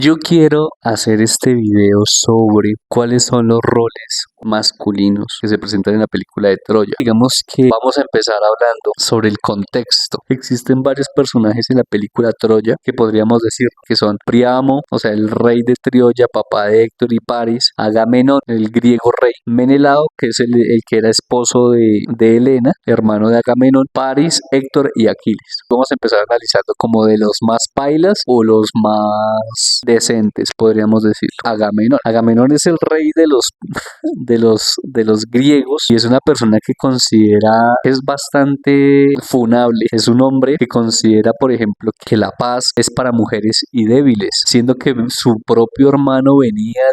Yo quiero hacer este video sobre cuáles son los roles masculinos que se presentan en la película de Troya. Digamos que vamos a empezar hablando sobre el contexto. Existen varios personajes en la película Troya que podríamos decir que son Príamo, o sea, el rey de Troya, papá de Héctor y Paris; Agamenón, el griego rey; Menelao, que es el que era esposo de Helena, hermano de Agamenón; Paris, Héctor y Aquiles. Vamos a empezar analizando como de los más pailas o los más decentes, podríamos decir. Agamenón. Agamenón es el rey de los griegos y es una persona que considera, es bastante funable. Es un hombre que considera, por ejemplo, que la paz es para mujeres y débiles, siendo que su propio hermano venía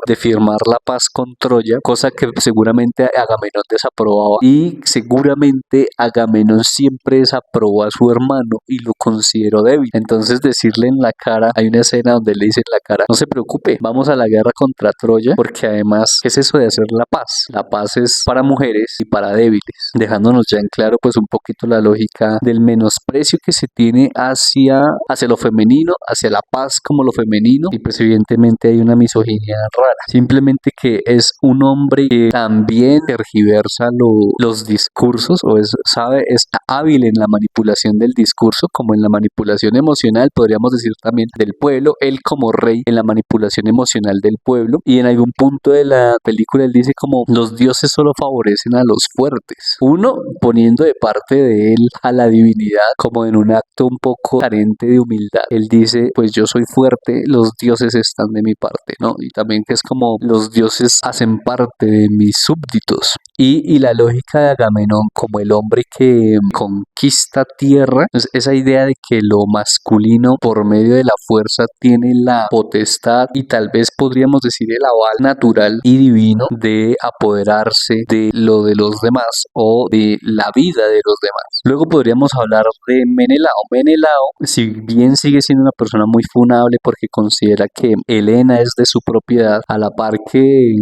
de firmar la paz con Troya, cosa que seguramente Agamenón desaprobaba, y seguramente Agamenón siempre desaprobó a su hermano y lo consideró débil. Entonces decirle en la cara, hay una escena donde le dice en la cara: no se preocupe, vamos a la guerra contra Troya, porque además, ¿qué es eso de hacer la paz? La paz es para mujeres y para débiles, dejándonos ya en claro pues un poquito la lógica del menosprecio que se tiene hacia lo femenino, hacia la paz como lo femenino, y pues evidentemente hay una misoginia rara. Simplemente que es un hombre que también tergiversa los discursos, o es hábil en la manipulación del discurso, como en la manipulación emocional, podríamos decir también, del pueblo. Él como rey en la manipulación emocional del pueblo, y en algún punto de la película él dice como: los dioses solo favorecen a los fuertes. Uno, poniendo de parte de él a la divinidad como en un acto un poco carente de humildad. Él dice: pues yo soy fuerte, los dioses están de mi parte, ¿no? Y también que es como: los dioses hacen parte de mis súbditos. Y la lógica de Agamenón como el hombre que conquista tierra, pues esa idea de que lo masculino por medio de la fuerza tiene la potestad y tal vez podríamos decir el aval natural y divino de apoderarse de lo de los demás o de la vida de los demás. Luego podríamos hablar de Menelao. Menelao, si bien sigue siendo una persona muy funable porque considera que Helena es de su propiedad, a la par que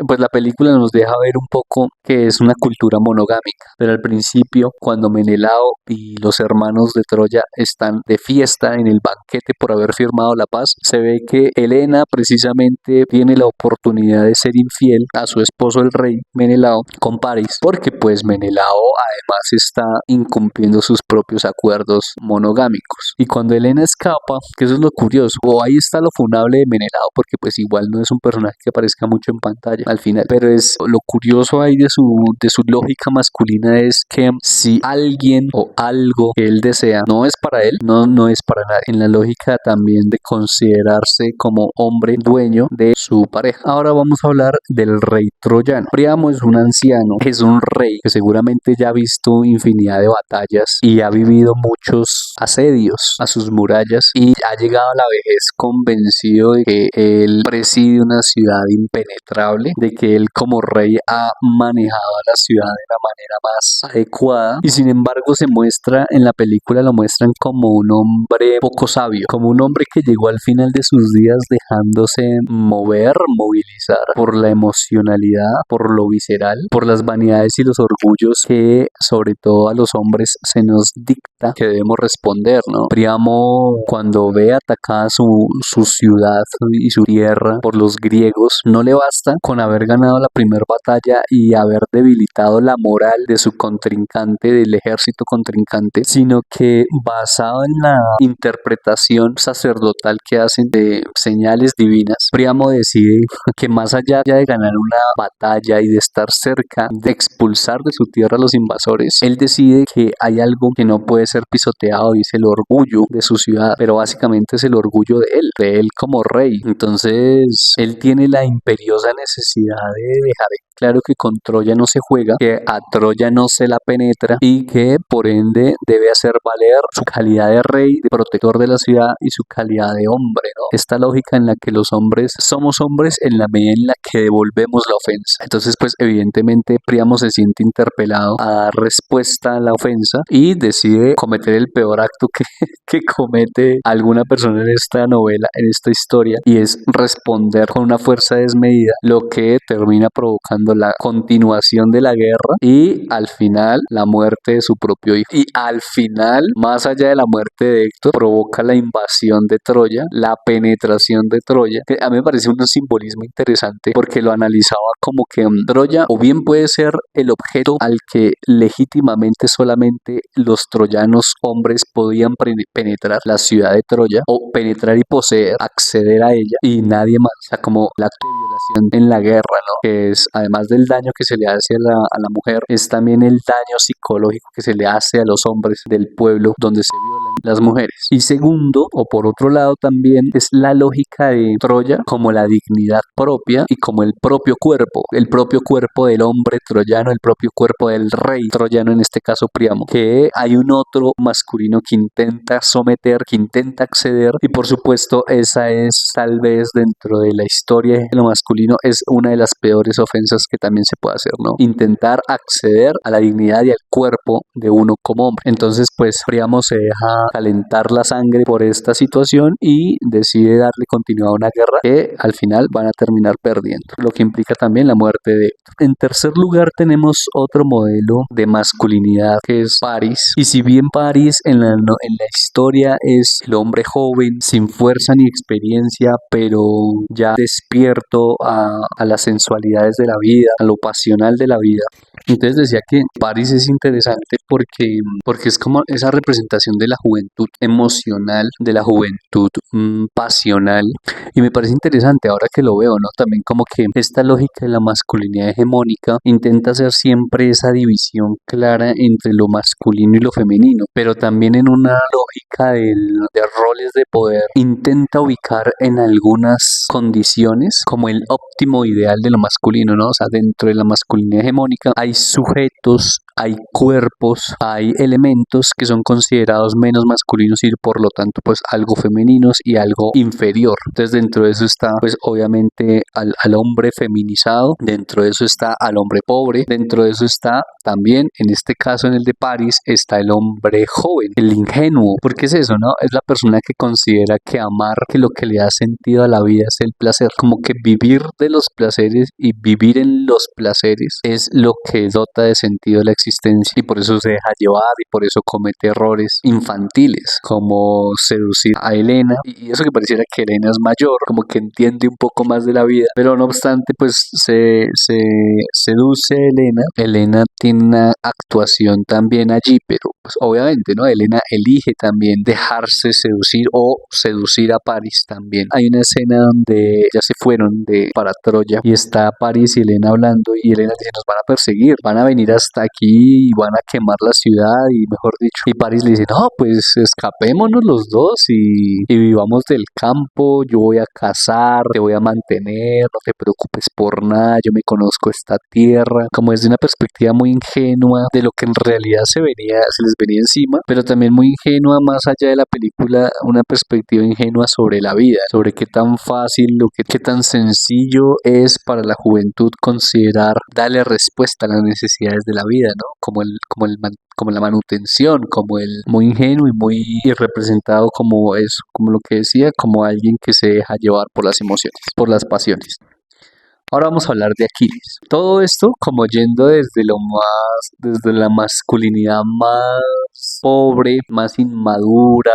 pues la película nos deja ver un poco que es una cultura monogámica. Pero al principio, cuando Menelao y los hermanos de Troya están de fiesta en el banquete por haber firmado la paz, se ve que Helena precisamente tiene la oportunidad de ser infiel a su esposo el rey Menelao con Paris, porque pues Menelao además está incumpliendo sus propios acuerdos monogámicos. Y cuando Helena escapa, que eso es lo curioso, o ahí está lo funable de Menelao, porque pues igual no es un personaje que aparezca mucho en pantalla al final, pero es lo curioso ahí de su lógica masculina, es que si alguien o algo que él desea no es para él, no es para nadie, en la lógica también de considerarse como hombre dueño de su pareja. Ahora vamos a hablar del rey troyano. Príamo es un anciano, es un rey que seguramente ya ha visto infinidad de batallas y ha vivido muchos asedios a sus murallas, y ha llegado a la vejez convencido de que él preside una ciudad impenetrable, de que él como rey ha manejado a la ciudad de la manera más adecuada, y sin embargo se muestra en la película, lo muestran como un hombre poco sabio, como un hombre que llegó al final de sus días dejándose movilizar por la emocionalidad, por lo visceral, por las vanidades y los orgullos que sobre todo a los hombres se nos dicta que debemos responder, ¿no? Príamo, cuando ve atacada su ciudad y su tierra por los griegos, no le basta con haber ganado la primera batalla y haber debilitado la moral de su contrincante, del ejército contrincante, sino que basado en la interpretación sacerdotal que hacen de señales divinas, Príamo decide que más allá de ganar una batalla y de estar cerca de expulsar de su tierra a los invasores, él decide que hay algo que no puede ser pisoteado, y es el orgullo de su ciudad, pero básicamente es el orgullo de él como rey. Entonces él tiene la imperiosa necesidad de dejar claro que con Troya no se juega, que a Troya no se la penetra, y que por ende debe hacer valer su calidad de rey, de protector de la ciudad, y su calidad de hombre, ¿no? Esta lógica en la que los hombres somos hombres en la medida en la que devolvemos la ofensa. Entonces pues evidentemente Príamo se siente interpelado a dar respuesta a la ofensa y decide cometer el peor acto que comete alguna persona en esta novela, en esta historia, y es responder con una fuerza desmedida, lo que termina provocando la continuidad continuación de la guerra y al final la muerte de su propio hijo. Y al final, más allá de la muerte de Héctor, provoca la invasión de Troya, la penetración de Troya, que a mí me parece un simbolismo interesante porque lo analizaba como que Troya o bien puede ser el objeto al que legítimamente solamente los troyanos hombres podían penetrar la ciudad de Troya, o penetrar y poseer, acceder a ella y nadie más. O sea, como la acto de violación en la guerra, ¿no? Que es, además del daño que se le hace a la mujer, es también el daño psicológico que se le hace a los hombres del pueblo donde se violan las mujeres. Y segundo, o por otro lado también, es la lógica de Troya como la dignidad propia y como el propio cuerpo del hombre troyano, el propio cuerpo del rey troyano, en este caso Príamo, que hay un otro masculino que intenta someter, que intenta acceder, y por supuesto esa es tal vez dentro de la historia de lo masculino es una de las peores ofensas que también se puede hacer, ¿no? Intentar acceder a la dignidad y al cuerpo de uno como hombre. Entonces pues Príamo se deja calentar la sangre por esta situación y decide darle continuidad a una guerra que al final van a terminar perdiendo, lo que implica también la muerte de Héctor. En tercer lugar tenemos otro modelo de masculinidad que es Paris, y si bien Paris en la historia es el hombre joven, sin fuerza ni experiencia, pero ya despierto a las sensualidades de la vida, a lo pasional de la vida. Entonces decía que Paris es interesante porque es como esa representación de la juventud emocional, de la juventud pasional, y me parece interesante ahora que lo veo, ¿no? También como que esta lógica de la masculinidad hegemónica intenta hacer siempre esa división clara entre lo masculino y lo femenino, pero también en una lógica de roles de poder intenta ubicar en algunas condiciones como el óptimo ideal de lo masculino, ¿no? O sea, dentro de la masculinidad hegemónica hay sujetos, hay cuerpos, hay elementos que son considerados menos masculinos y por lo tanto pues algo femeninos y algo inferior. Entonces dentro de eso está pues obviamente al hombre feminizado, dentro de eso está al hombre pobre, dentro de eso está también, en este caso en el de Paris, está el hombre joven, el ingenuo, porque es eso, ¿no? Es la persona que considera que amar, que lo que le da sentido a la vida es el placer, como que vivir de los placeres y vivir en los placeres es lo que dota de sentido la existencia, y por eso se deja llevar y por eso comete errores infantiles como seducir a Helena, y eso que pareciera que Helena es mayor, como que entiende un poco más de la vida, pero no obstante pues se seduce a Helena. Helena tiene una actuación también allí, pero pues obviamente, ¿no? Helena elige también dejarse seducir o seducir a Paris también. Hay una escena donde ya se fueron para Troya y está Paris y Helena hablando, y Helena dice: nos van a perseguir, van a venir hasta aquí y van a quemar la ciudad, y mejor dicho, y Paris le dice: no, pues escapémonos los dos y vivamos del campo, yo voy a cazar, te voy a mantener, no te preocupes por nada, yo me conozco esta tierra, como desde una perspectiva muy ingenua de lo que en realidad se les venía encima, pero también muy ingenua más allá de la película, una perspectiva ingenua sobre la vida, sobre qué tan fácil o qué tan sencillo es para la juventud considerar darle respuesta a las necesidades de la vida, ¿no? Como la manutención, como el muy ingenuo y muy representado como eso, como lo que decía, como alguien que se deja llevar por las emociones, por las pasiones. Ahora vamos a hablar de Aquiles. Todo esto como yendo desde la masculinidad más pobre, más inmadura,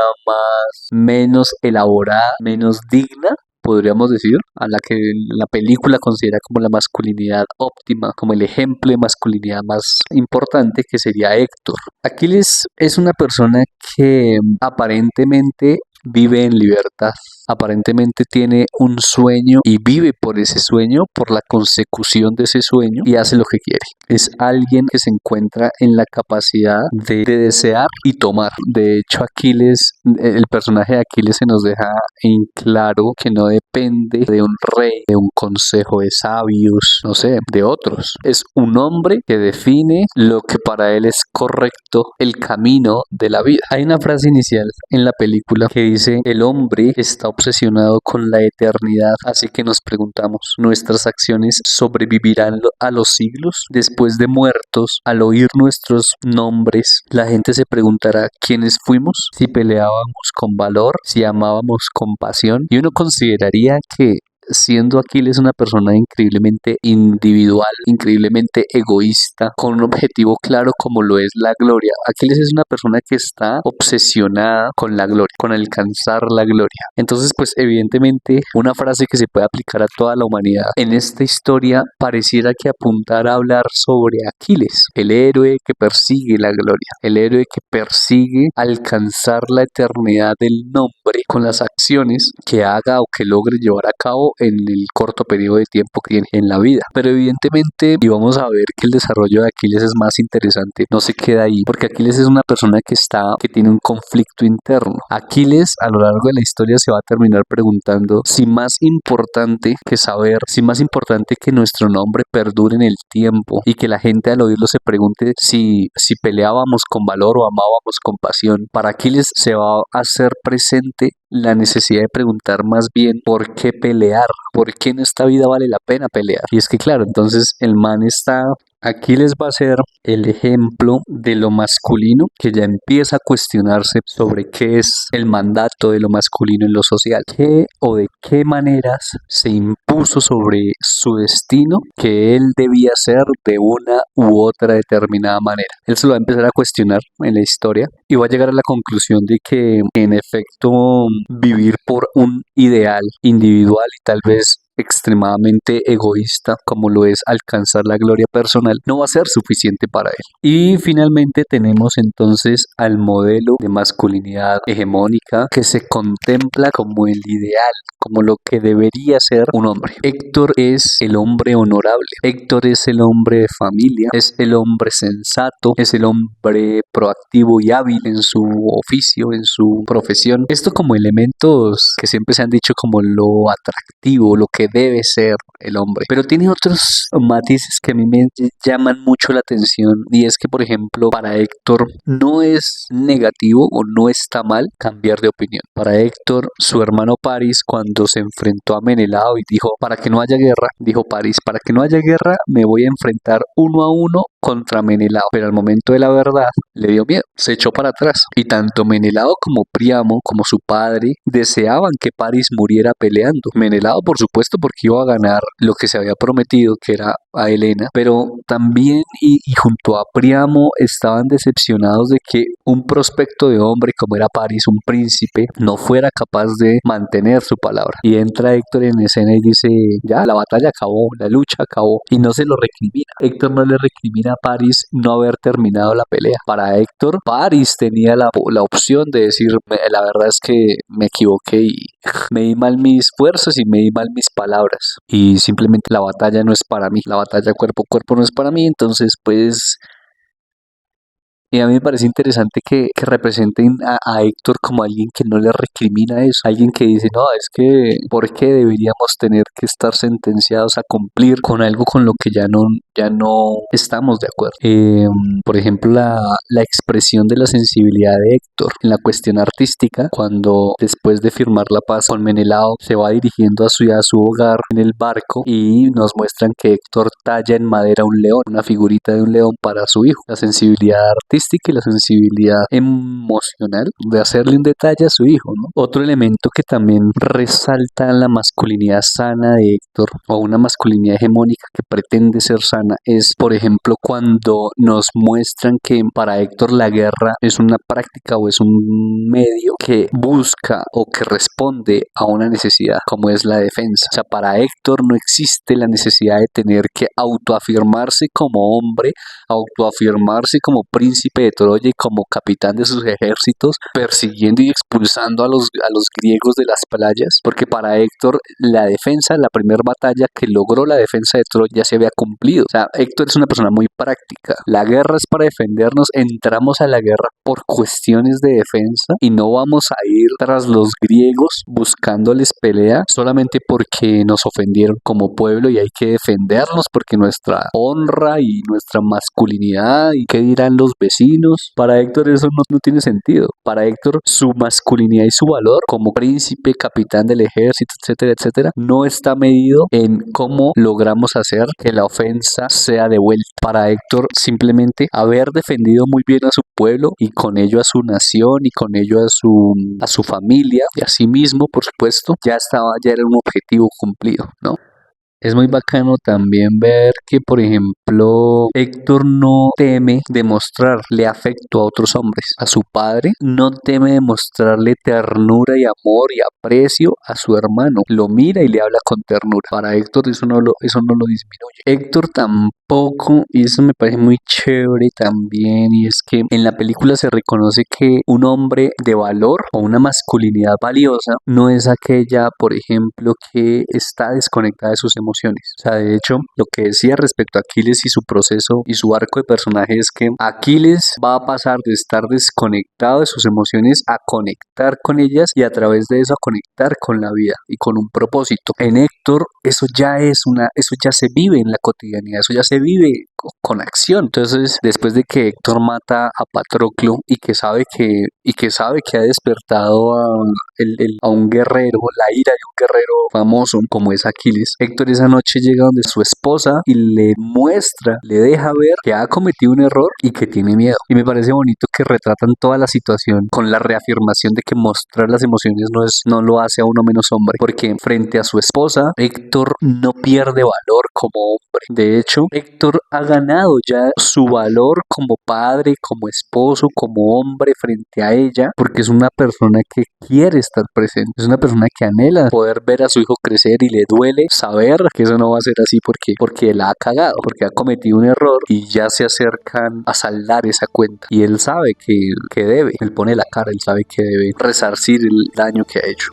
menos elaborada, menos digna, podríamos decir, a la que la película considera como la masculinidad óptima, como el ejemplo de masculinidad más importante, que sería Héctor. Aquiles es una persona que aparentemente vive en libertad. Aparentemente tiene un sueño y vive por ese sueño, por la consecución de ese sueño, y hace lo que quiere. Es alguien que se encuentra en la capacidad de desear y tomar. De hecho, Aquiles, el personaje de Aquiles se nos deja en claro que no depende de un rey, de un consejo de sabios, no sé, de otros. Es un hombre que define lo que para él es correcto, el camino de la vida. Hay una frase inicial en la película que dice: el hombre está obsesionado con la eternidad, así que nos preguntamos, ¿nuestras acciones sobrevivirán a los siglos? Después de muertos, al oír nuestros nombres, la gente se preguntará quiénes fuimos, si peleábamos con valor, si amábamos con pasión, y uno consideraría que siendo Aquiles una persona increíblemente individual, increíblemente egoísta, con un objetivo claro como lo es la gloria. Aquiles es una persona que está obsesionada con la gloria, con alcanzar la gloria. Entonces, pues evidentemente una frase que se puede aplicar a toda la humanidad en esta historia pareciera que apuntara a hablar sobre Aquiles, el héroe que persigue la gloria, el héroe que persigue alcanzar la eternidad del nombre con las acciones que haga o que logre llevar a cabo en el corto periodo de tiempo que tiene en la vida. Pero evidentemente, y vamos a ver que el desarrollo de Aquiles es más interesante, no se queda ahí, porque Aquiles es una persona que tiene un conflicto interno. Aquiles a lo largo de la historia se va a terminar preguntando si más importante que saber, si más importante que nuestro nombre perdure en el tiempo y que la gente al oírlo se pregunte si peleábamos con valor o amábamos con pasión. Para Aquiles se va a hacer presente la necesidad de preguntar más bien por qué pelear, por qué en esta vida vale la pena pelear. Y es que claro, entonces el man está... Aquiles va a ser el ejemplo de lo masculino que ya empieza a cuestionarse sobre qué es el mandato de lo masculino en lo social, qué o de qué maneras se impuso sobre su destino que él debía ser de una u otra determinada manera. Él se lo va a empezar a cuestionar en la historia y va a llegar a la conclusión de que en efecto vivir por un ideal individual y tal vez extremadamente egoísta como lo es alcanzar la gloria personal no va a ser suficiente para él. Y finalmente tenemos entonces al modelo de masculinidad hegemónica que se contempla como el ideal, como lo que debería ser un hombre. Héctor es el hombre honorable, Héctor es el hombre de familia, es el hombre sensato, es el hombre proactivo y hábil en su oficio, en su profesión. Esto como elementos que siempre se han dicho como lo atractivo, lo que debe ser el hombre. Pero tiene otros matices que a mí me llaman mucho la atención y es que, por ejemplo, para Héctor no es negativo o no está mal cambiar de opinión. Para Héctor, su hermano Paris, cuando se enfrentó a Menelao y dijo, para que no haya guerra, dijo Paris, para que no haya guerra me voy a enfrentar uno a uno contra Menelao, pero al momento de la verdad le dio miedo, se echó para atrás y tanto Menelao como Príamo, como su padre, deseaban que Paris muriera peleando. Menelao, por supuesto, porque iba a ganar lo que se había prometido, que era a Helena, pero también y junto a Príamo estaban decepcionados de que un prospecto de hombre como era Paris, un príncipe, no fuera capaz de mantener su palabra. Y entra Héctor en escena y dice, ya, la batalla acabó, la lucha acabó, y no se lo recrimina. Héctor no le recrimina a Paris no haber terminado la pelea. Para Héctor, Paris tenía la opción de decir, la verdad es que me equivoqué y me di mal mis fuerzas y me di mal mis palabras. Y simplemente la batalla no es para mí, la batalla cuerpo a cuerpo no es para mí, entonces pues... Y a mí me parece interesante que representen a Héctor como alguien que no le recrimina eso, alguien que dice, no, es que, ¿por qué deberíamos tener que estar sentenciados a cumplir con algo con lo que ya no estamos de acuerdo? Por ejemplo, la expresión de la sensibilidad de Héctor en la cuestión artística, cuando después de firmar la paz con Menelao se va dirigiendo a su hogar en el barco y nos muestran que Héctor talla en madera un león, una figurita de un león para su hijo. La sensibilidad artística y la sensibilidad emocional de hacerle un detalle a su hijo, ¿no? Otro elemento que también resalta la masculinidad sana de Héctor o una masculinidad hegemónica que pretende ser sana es, por ejemplo, cuando nos muestran que para Héctor la guerra es una práctica o es un medio que busca o que responde a una necesidad como es la defensa. O sea, para Héctor no existe la necesidad de tener que autoafirmarse como hombre, autoafirmarse como príncipe de Troya y como capitán de sus ejércitos, persiguiendo y expulsando a los griegos de las playas, porque para Héctor la defensa, la primera batalla que logró la defensa de Troya ya se había cumplido. O sea, Héctor es una persona muy práctica. La guerra es para defendernos, entramos a la guerra por cuestiones de defensa y no vamos a ir tras los griegos buscándoles pelea solamente porque nos ofendieron como pueblo y hay que defendernos porque nuestra honra y nuestra masculinidad y qué dirán los vecinos. Para Héctor eso no tiene sentido. Para Héctor su masculinidad y su valor como príncipe, capitán del ejército, etcétera, etcétera, no está medido en cómo logramos hacer que la ofensa fuerza sea devuelta. Para Héctor, simplemente haber defendido muy bien a su pueblo y con ello a su nación y con ello a su familia y a sí mismo, por supuesto, ya era un objetivo cumplido, ¿no? Es muy bacano también ver que, por ejemplo, Héctor no teme demostrarle afecto a otros hombres. A su padre no teme demostrarle ternura y amor y aprecio a su hermano. Lo mira y le habla con ternura. Para Héctor eso no lo disminuye. Héctor tampoco, y eso me parece muy chévere también, y es que en la película se reconoce que un hombre de valor o una masculinidad valiosa no es aquella, por ejemplo, que está desconectada de sus emociones. O sea, de hecho, lo que decía respecto a Aquiles y su proceso y su arco de personaje es que Aquiles va a pasar de estar desconectado de sus emociones a conectar con ellas y a través de eso a conectar con la vida y con un propósito. En Héctor eso ya se vive en la cotidianidad, eso ya se vive con acción. Entonces, después de que Héctor mata a Patroclo y que sabe que ha despertado a un guerrero, la ira de un guerrero famoso como es Aquiles, Héctor esa noche llega donde su esposa y le deja ver que ha cometido un error y que tiene miedo. Y me parece bonito que retratan toda la situación con la reafirmación de que mostrar las emociones no lo hace a uno menos hombre, porque frente a su esposa, Héctor no pierde valor como hombre. De hecho, Héctor ha ganado ya su valor como padre, como esposo, como hombre frente a ella, porque es una persona que quiere estar presente, es una persona que anhela poder ver a su hijo crecer y le duele saber que eso no va a ser así porque la ha cagado, porque ha cometido un error y ya se acercan a saldar esa cuenta. Y él sabe que debe, él pone la cara, él sabe que debe resarcir el daño que ha hecho.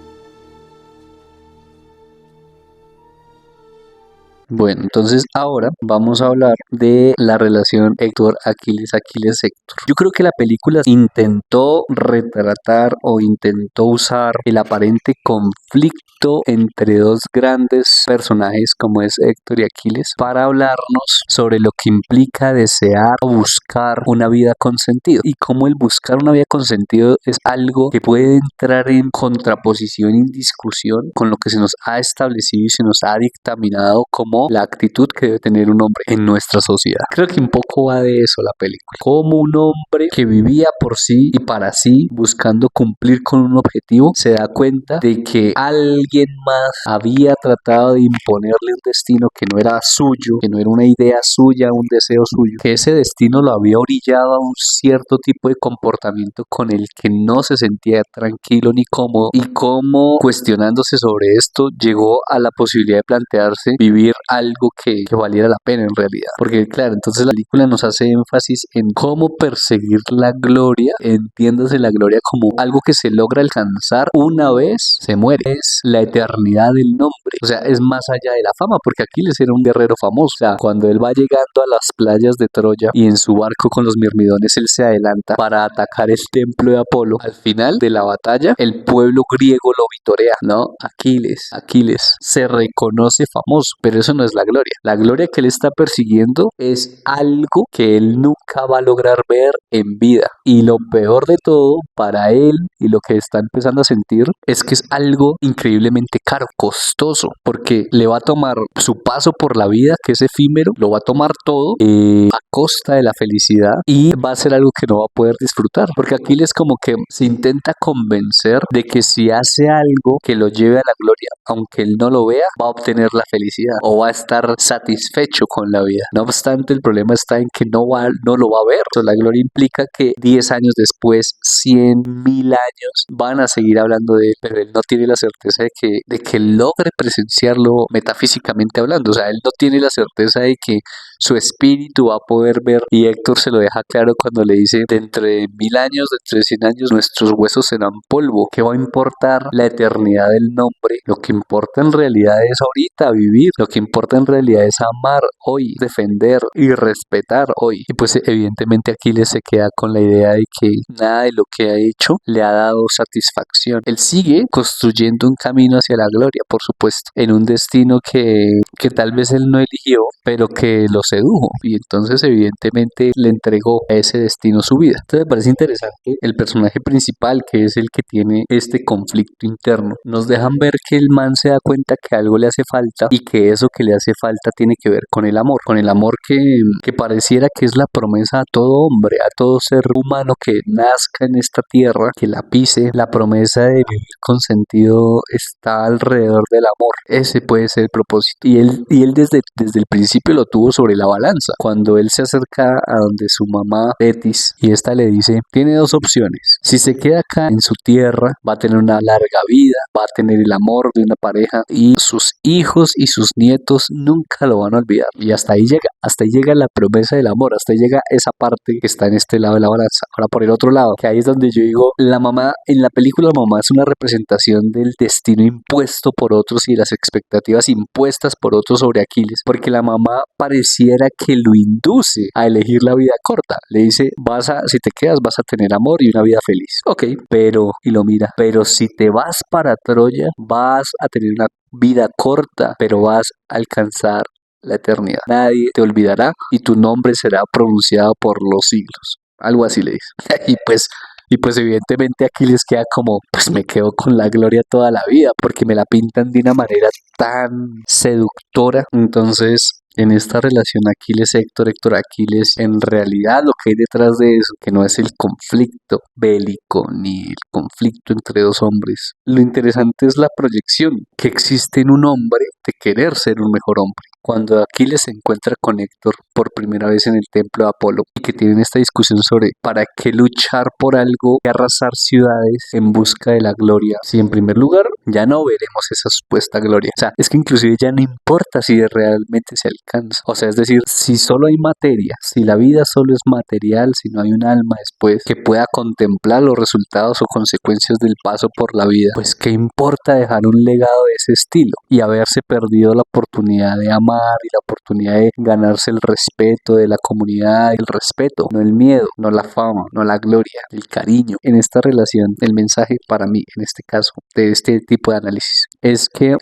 Bueno, entonces ahora vamos a hablar de la relación Héctor-Aquiles, Aquiles-Héctor. Yo creo que la película intentó retratar o intentó usar el aparente conflicto entre dos grandes personajes como es Héctor y Aquiles para hablarnos sobre lo que implica desear o buscar una vida con sentido y cómo el buscar una vida con sentido es algo que puede entrar en contraposición y en discusión con lo que se nos ha establecido y se nos ha dictaminado como la actitud que debe tener un hombre en nuestra sociedad. Creo que un poco va de eso la película. Como un hombre que vivía por sí y para sí, buscando cumplir con un objetivo, se da cuenta de que alguien más había tratado de imponerle un destino que no era suyo, que no era una idea suya, un deseo suyo, que ese destino lo había orillado a un cierto tipo de comportamiento con el que no se sentía tranquilo ni cómodo, y cómo cuestionándose sobre esto llegó a la posibilidad de plantearse vivir algo que valiera la pena en realidad. Porque claro, entonces la película nos hace énfasis en cómo perseguir la gloria, entiéndase la gloria como algo que se logra alcanzar una vez se muere, es la eternidad del nombre, o sea, es más allá de la fama, porque Aquiles era un guerrero famoso, o sea, cuando él va llegando a las playas de Troya y en su barco con los mirmidones él se adelanta para atacar el templo de Apolo, al final de la batalla el pueblo griego lo vitorea, ¿no? Aquiles se reconoce famoso, pero eso no es la gloria. La gloria que él está persiguiendo es algo que él nunca va a lograr ver en vida. Y lo peor de todo para él y lo que está empezando a sentir es que es algo increíblemente caro, costoso, porque le va a tomar su paso por la vida, que es efímero, lo va a tomar todo a costa de la felicidad y va a ser algo que no va a poder disfrutar, porque Aquiles como que se intenta convencer de que si hace algo que lo lleve a la gloria, aunque él no lo vea, va a obtener la felicidad o va a estar satisfecho con la vida. No obstante, el problema está en que no lo va a ver. Entonces, la gloria implica que 10 años después, 100.000 años, van a seguir hablando de él, pero él no tiene la certeza de que logre presenciarlo metafísicamente hablando. O sea, él no tiene la certeza de que su espíritu va a poder ver, y Héctor se lo deja claro cuando le dice: dentro de 1000 años, dentro de 100 años, nuestros huesos serán polvo. ¿Qué va a importar la eternidad del nombre? Lo que importa en realidad es ahorita vivir, lo que importa en realidad es amar hoy, defender y respetar hoy. Y pues evidentemente Aquiles se queda con la idea de que nada de lo que ha hecho le ha dado satisfacción. Él sigue construyendo un camino hacia la gloria, por supuesto, en un destino que tal vez él no eligió, pero que lo sedujo y entonces evidentemente le entregó a ese destino su vida. Entonces me parece interesante el personaje principal, que es el que tiene este conflicto interno. Nos dejan ver que el man se da cuenta que algo le hace falta y que eso que le hace falta tiene que ver con el amor que pareciera que es la promesa a todo hombre, a todo ser humano que nazca en esta tierra, que la pise. La promesa de vivir con sentido está alrededor del amor. Ese puede ser el propósito. Y él desde el principio lo tuvo sobre la balanza. Cuando él se acerca a donde su mamá Betis y esta le dice, tiene dos opciones. Si se queda acá en su tierra, va a tener una larga vida, va a tener el amor de una pareja y sus hijos y sus nietos nunca lo van a olvidar. Y hasta ahí llega la promesa del amor, hasta ahí llega esa parte que está en este lado de la balanza. Ahora por el otro lado, que ahí es donde yo digo, la mamá, en la película la mamá es una representación del destino impuesto por otros y de las expectativas impuestas por otros sobre Aquiles, porque la mamá pareciera que lo induce a elegir la vida corta. Le dice, si te quedas vas a tener amor y una vida feliz. Ok, y lo mira, pero si te vas para Troya, vas a tener una vida corta, pero vas a alcanzar la eternidad. Nadie te olvidará y tu nombre será pronunciado por los siglos. Algo así le dice. Y pues evidentemente Aquiles queda como, pues me quedo con la gloria toda la vida, porque me la pintan de una manera tan seductora. Entonces, en esta relación Aquiles-Héctor, Héctor-Aquiles, en realidad lo que hay detrás de eso, que no es el conflicto bélico ni el conflicto entre dos hombres. Lo interesante es la proyección que existe en un hombre de querer ser un mejor hombre. Cuando Aquiles se encuentra con Héctor por primera vez en el templo de Apolo y que tienen esta discusión sobre para qué luchar por algo y arrasar ciudades en busca de la gloria, si en primer lugar ya no veremos esa supuesta gloria. O sea, es que inclusive ya no importa si realmente se alcanza. O sea, es decir, si solo hay materia, si la vida solo es material, si no hay un alma después que pueda contemplar los resultados o consecuencias del paso por la vida, pues qué importa dejar un legado de ese estilo y haberse perdido la oportunidad de amar y la oportunidad de ganarse el respeto de la comunidad, el respeto, no el miedo, no la fama, no la gloria, el cariño. En esta relación, el mensaje para mí, en este caso, de este tipo de análisis, es que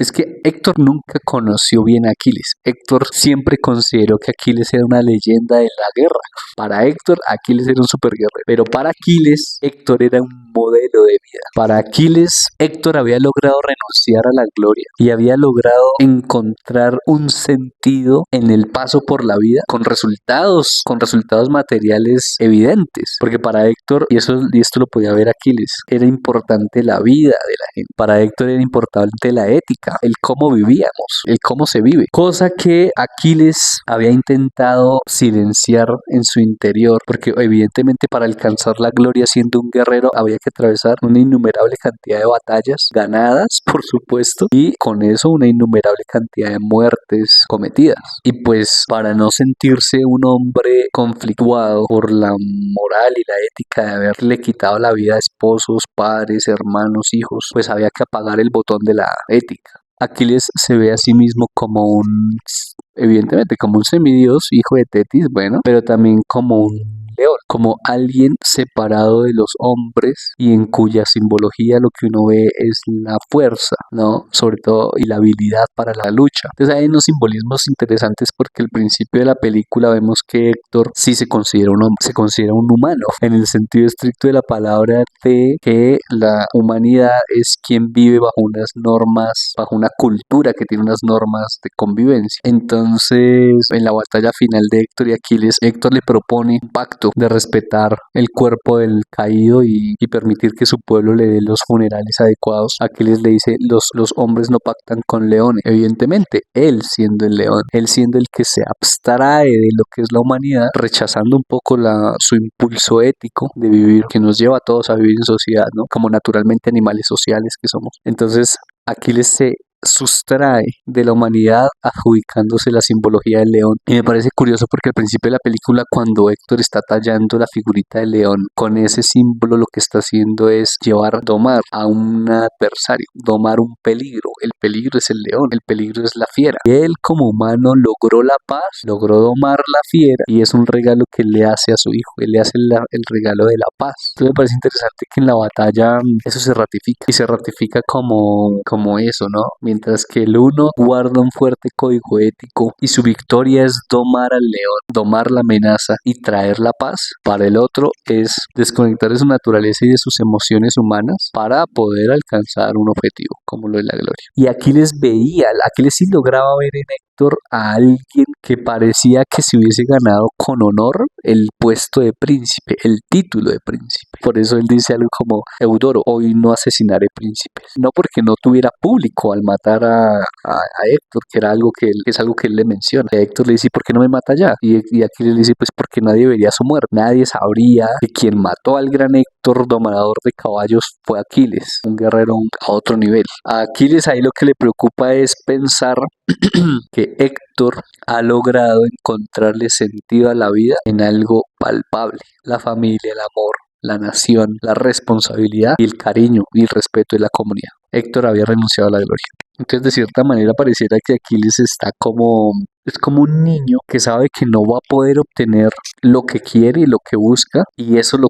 Héctor nunca conoció bien a Aquiles. Héctor siempre consideró que Aquiles era una leyenda de la guerra. Para Héctor, Aquiles era un superguerrero, pero para Aquiles, Héctor era un modelo de vida. Para Aquiles, Héctor había logrado renunciar a la gloria y había logrado encontrar un sentido en el paso por la vida con resultados materiales evidentes. Porque para Héctor, y esto lo podía ver Aquiles, era importante la vida de la gente. Para Héctor era importante la ética, el cómo vivíamos, el cómo se vive. Cosa que Aquiles había intentado silenciar en su interior, porque evidentemente para alcanzar la gloria siendo un guerrero había que atravesar una innumerable cantidad de batallas ganadas, por supuesto, y con eso una innumerable cantidad de muertes cometidas. Y pues para no sentirse un hombre conflictuado por la moral y la ética de haberle quitado la vida a esposos, padres, hermanos, hijos, pues había que apagar el botón de la ética. Aquiles se ve a sí mismo evidentemente como un semidios, hijo de Tetis, bueno, pero también como un león, como alguien separado de los hombres y en cuya simbología lo que uno ve es la fuerza, ¿no? Sobre todo, y la habilidad para la lucha. Entonces hay unos simbolismos interesantes porque al principio de la película vemos que Héctor sí se considera un hombre, se considera un humano, en el sentido estricto de la palabra, de que la humanidad es quien vive bajo unas normas, bajo una cultura que tiene unas normas de convivencia. Entonces, en la batalla final de Héctor y Aquiles, Héctor le propone un pacto de respetar el cuerpo del caído y permitir que su pueblo le dé los funerales adecuados. Aquiles le dice, los hombres no pactan con leones. Evidentemente, él siendo el león, él siendo el que se abstrae de lo que es la humanidad, rechazando un poco su impulso ético de vivir, que nos lleva a todos a vivir en sociedad, ¿no? Como naturalmente animales sociales que somos. Entonces, Aquiles se sustrae de la humanidad adjudicándose la simbología del león. Y me parece curioso porque al principio de la película, cuando Héctor está tallando la figurita del león con ese símbolo, lo que está haciendo es domar a un adversario, domar un peligro. El peligro es el león, el peligro es la fiera. Y él como humano logró la paz, logró domar la fiera y es un regalo que le hace a su hijo. Él le hace el regalo de la paz. Entonces me parece interesante que en la batalla eso se ratifica y se ratifica como eso, ¿no? Mientras que el uno guarda un fuerte código ético y su victoria es domar al león, domar la amenaza y traer la paz, para el otro es desconectar de su naturaleza y de sus emociones humanas para poder alcanzar un objetivo, como lo de la gloria. Y Aquiles sí lograba ver en Héctor a alguien que parecía que se hubiese ganado con honor el puesto de príncipe, el título de príncipe. Por eso él dice algo como: Eudoro, hoy no asesinaré príncipes. No porque no tuviera público al matar a Héctor, que era algo que es algo que él le menciona. A Héctor le dice: ¿por qué no me mata ya? Y Aquiles le dice: pues porque nadie vería su muerte. Nadie sabría que quien mató al gran Héctor, domador de caballos, fue Aquiles, un guerrero a otro nivel. A Aquiles ahí lo que le preocupa es pensar que Héctor ha logrado encontrarle sentido a la vida en algo palpable: la familia, el amor, la nación, la responsabilidad y el cariño y el respeto de la comunidad. Héctor había renunciado a la gloria. Entonces, de cierta manera, pareciera que Aquiles es como un niño que sabe que no va a poder obtener lo que quiere y lo que busca, y eso lo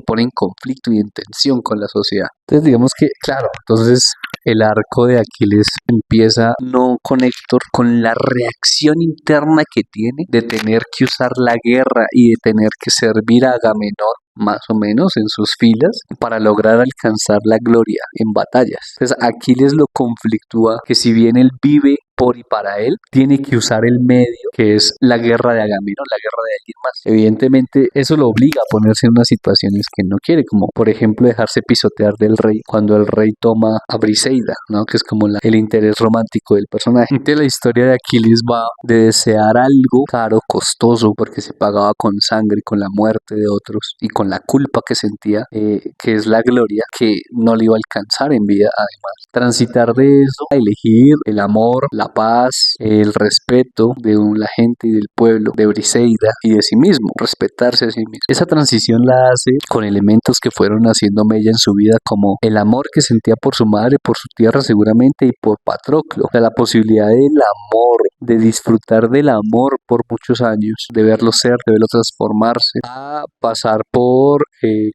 pone en conflicto y en tensión con la sociedad. Entonces, digamos que, claro, entonces el arco de Aquiles empieza no con Héctor, con la reacción interna que tiene de tener que usar la guerra y de tener que servir a Agamenón más o menos en sus filas para lograr alcanzar la gloria en batallas. Entonces Aquiles lo conflictúa que si bien él vive por y para él, tiene que usar el medio que es la guerra de Agamenón, la guerra de alguien más. Evidentemente eso lo obliga a ponerse en unas situaciones que no quiere, como por ejemplo dejarse pisotear del rey cuando el rey toma a Briseida, ¿no? Que es como el interés romántico del personaje. Entonces la historia de Aquiles va de desear algo caro, costoso, porque se pagaba con sangre, con la muerte de otros y con la culpa que sentía, que es la gloria, que no le iba a alcanzar en vida. Además, transitar de eso a elegir el amor, la paz, el respeto de la gente y del pueblo, de Briseida y de sí mismo, respetarse a sí mismo. Esa transición la hace con elementos que fueron haciendo mella en su vida, como el amor que sentía por su madre, por su tierra seguramente, y por Patroclo. O sea, la posibilidad del amor, de disfrutar del amor por muchos años, de verlo ser, de verlo transformarse, a pasar por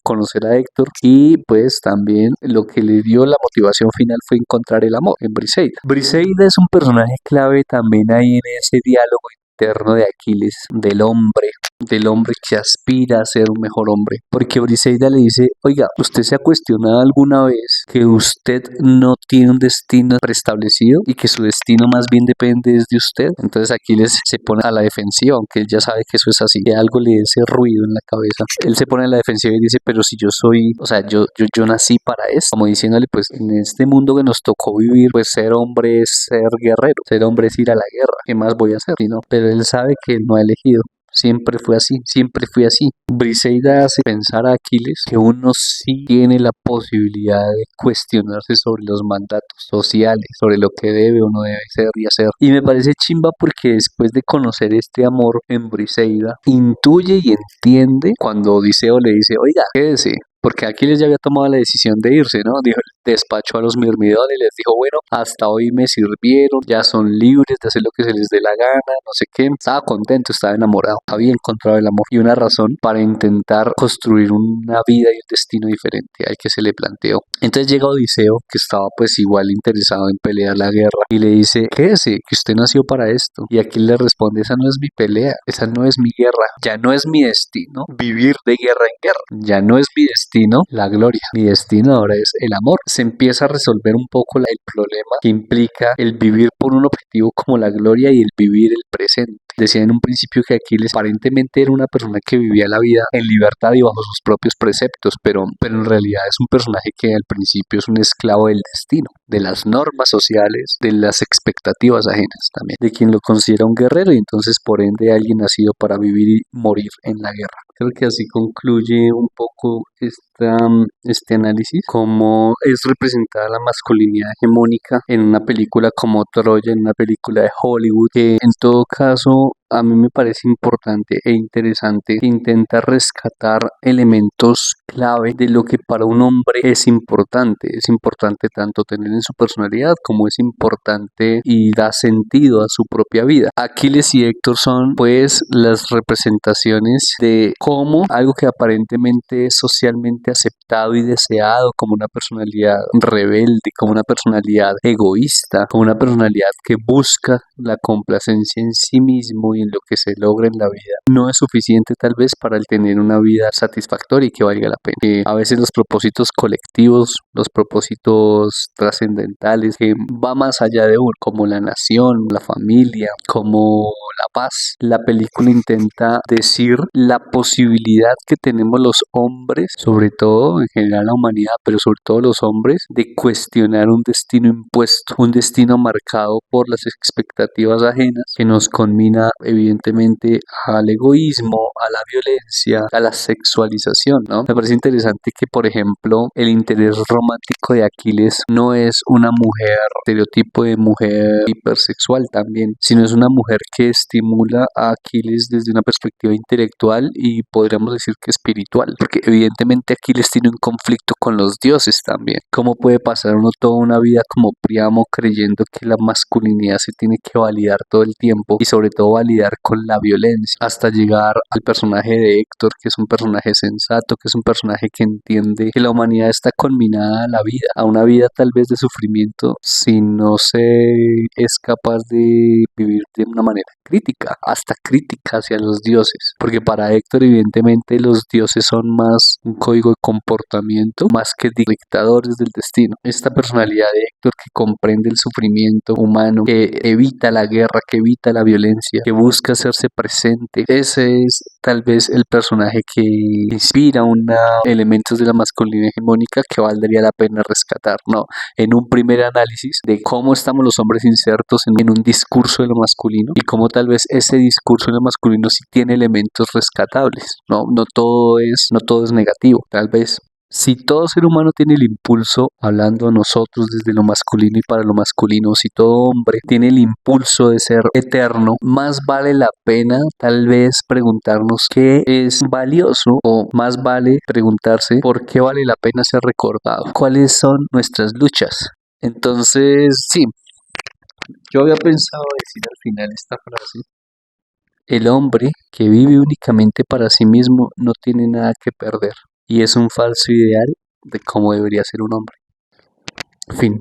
conocer a Héctor, y pues también lo que le dio la motivación final fue encontrar el amor en Briseida. Briseida es un personaje clave también ahí en ese diálogo interno de Aquiles, del hombre que aspira a ser un mejor hombre, porque Briseida le dice: oiga, ¿usted se ha cuestionado alguna vez que usted no tiene un destino preestablecido y que su destino más bien depende de usted? Entonces Aquiles se pone a la defensiva, aunque él ya sabe que eso es así, que algo le hace ruido en la cabeza. Él se pone a la defensiva y dice: pero si yo soy, o sea, yo nací para esto, como diciéndole, pues en este mundo que nos tocó vivir, pues ser hombre es ser guerrero, ser hombre es ir a la guerra, ¿qué más voy a hacer? ¿Sí, no? Pero él sabe que él no ha elegido. Siempre fue así, siempre fui así. Briseida hace pensar a Aquiles que uno sí tiene la posibilidad de cuestionarse sobre los mandatos sociales, sobre lo que debe o no debe ser y hacer. Y me parece chimba porque después de conocer este amor en Briseida, intuye y entiende cuando Odiseo le dice: oiga, quédese. Porque Aquiles ya había tomado la decisión de irse, ¿no? Dijo, despachó a los mirmidones, les dijo: bueno, hasta hoy me sirvieron, ya son libres de hacer lo que se les dé la gana, no sé qué. Estaba contento, estaba enamorado, había encontrado el amor y una razón para intentar construir una vida y un destino diferente al que se le planteó. Entonces llega Odiseo, que estaba pues igual interesado en pelear la guerra, y le dice: quédese, que usted nació para esto. Y Aquiles le responde: esa no es mi pelea, esa no es mi guerra, ya no es mi destino vivir de guerra en guerra, ya no es mi destino la gloria, mi destino ahora es el amor. Se empieza a resolver un poco el problema que implica el vivir por un objetivo como la gloria y el vivir el presente. Decía en un principio que Aquiles aparentemente era una persona que vivía la vida en libertad y bajo sus propios preceptos, pero en realidad es un personaje que al principio es un esclavo del destino, de las normas sociales, de las expectativas ajenas también, de quien lo considera un guerrero y entonces por ende alguien nacido para vivir y morir en la guerra. Creo que así concluye un poco este análisis, cómo es representada la masculinidad hegemónica en una película como Troya, en una película de Hollywood, que en todo caso a mí me parece importante e interesante que intenta rescatar elementos clave de lo que para un hombre es importante. Es importante tanto tener en su personalidad como es importante y da sentido a su propia vida. Aquiles y Héctor son pues las representaciones de cómo algo que aparentemente es socialmente aceptado y deseado, como una personalidad rebelde, como una personalidad egoísta, como una personalidad que busca la complacencia en sí mismo y en lo que se logra en la vida, no es suficiente tal vez para el tener una vida satisfactoria y que valga la pena. A veces los propósitos colectivos, los propósitos trascendentales, que va más allá de uno, como la nación, la familia, como la paz. La película intenta decir la posibilidad que tenemos los hombres, sobre todo en general la humanidad, pero sobre todo los hombres, de cuestionar un destino impuesto, un destino marcado por las expectativas ajenas, que nos conmina evidentemente al egoísmo, a la violencia, a la sexualización, ¿no? Me parece interesante que, por ejemplo, el interés romántico de Aquiles no es una mujer, estereotipo de mujer hipersexual también, sino es una mujer que estimula a Aquiles desde una perspectiva intelectual y podríamos decir que espiritual, porque evidentemente Aquiles tiene un conflicto con los dioses también. ¿Cómo puede pasar uno toda una vida como Príamo creyendo que la masculinidad se tiene que validar todo el tiempo y sobre todo validar con la violencia, hasta llegar al personaje de Héctor, que es un personaje sensato, que es un personaje que entiende que la humanidad está conminada a la vida, a una vida tal vez de sufrimiento, si no se es capaz de vivir de una manera crítica, hasta crítica hacia los dioses, porque para Héctor evidentemente los dioses son más un código de comportamiento más que dictadores del destino. Esta personalidad de Héctor que comprende el sufrimiento humano, que evita la guerra, que evita la violencia, que busca hacerse presente, ese es tal vez el personaje que inspira elementos de la masculinidad hegemónica que valdría la pena rescatar, ¿no? En un primer análisis de cómo estamos los hombres insertos en un discurso de lo masculino y cómo tal vez ese discurso de lo masculino sí tiene elementos rescatables, ¿no? No todo es negativo, tal vez. Si todo ser humano tiene el impulso, hablando nosotros desde lo masculino y para lo masculino, si todo hombre tiene el impulso de ser eterno, más vale la pena tal vez preguntarnos qué es valioso o más vale preguntarse por qué vale la pena ser recordado, cuáles son nuestras luchas. Entonces, sí, yo había pensado decir al final esta frase: el hombre que vive únicamente para sí mismo no tiene nada que perder y es un falso ideal de cómo debería ser un hombre. Fin.